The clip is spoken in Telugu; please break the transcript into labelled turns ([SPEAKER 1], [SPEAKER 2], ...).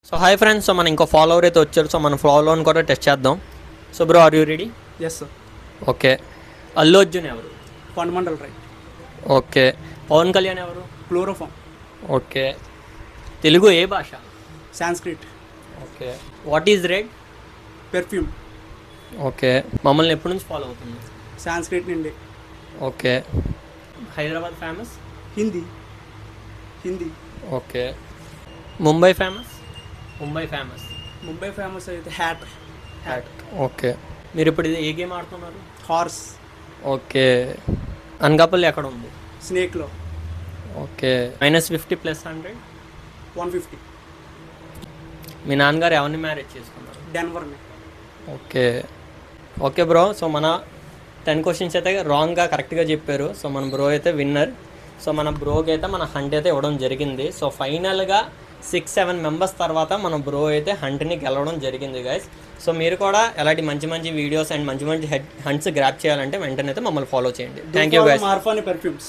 [SPEAKER 1] సో హాయ్ ఫ్రెండ్స్, సో మన ఇంకో ఫాలోవర్ అయితే వచ్చారు. సో మన ఫాలోవర్ని కూడా టెస్ట్ చేద్దాం. So bro, are you ready?
[SPEAKER 2] Yes sir.
[SPEAKER 1] Okay. Allu Arjun ఎవరు?
[SPEAKER 2] Fundamental right.
[SPEAKER 1] Okay. Pawan Kalyan ఎవరు?
[SPEAKER 2] క్లోరోఫామ్.
[SPEAKER 1] ఓకే. తెలుగు ఏ భాష?
[SPEAKER 2] Sanskrit.
[SPEAKER 1] Okay. What is red?
[SPEAKER 2] Perfume.
[SPEAKER 1] Okay. మమ్మల్ని ఎప్పటి నుంచి ఫాలో అవుతుంది?
[SPEAKER 2] సాంస్క్రిట్ నుండి.
[SPEAKER 1] Okay. Hyderabad famous?
[SPEAKER 2] Hindi.
[SPEAKER 1] Okay. Mumbai famous?
[SPEAKER 2] Mumbai famous అయితే హ్యాట్.
[SPEAKER 1] ఓకే. మీరు ఇప్పుడు ఏ గేమ్ ఆడుతున్నారు?
[SPEAKER 2] హార్స్.
[SPEAKER 1] ఓకే. అనకాపల్లి ఎక్కడ ఉంది?
[SPEAKER 2] స్నేక్లో.
[SPEAKER 1] ఓకే. -50 + 100?
[SPEAKER 2] 150.
[SPEAKER 1] మీ నాన్నగారు ఎవరిని మ్యారేజ్ చేసుకున్నారు?
[SPEAKER 2] డెన్వర్ని.
[SPEAKER 1] Okay bro. సో మన 10 క్వశ్చన్స్ అయితే రాంగ్గా కరెక్ట్గా చెప్పారు. సో మన బ్రో అయితే విన్నర్. సో మన బ్రోకి అయితే మన హంట్ అయితే ఇవ్వడం జరిగింది. సో ఫైనల్గా 6-7 మెంబర్స్ తర్వాత మన బ్రో అయితే హంట్ని గెలవడం జరిగింది గైస్. సో మీరు కూడా ఎలాంటి మంచి వీడియోస్ అండ్ మంచి హంట్స్ గ్రాప్ చేయాలంటే వెంటనే అయితే మమ్మల్ని ఫాలో చేయండి. Thank you guys.
[SPEAKER 2] మార్ఫాని పెర్ఫ్యూమ్స్.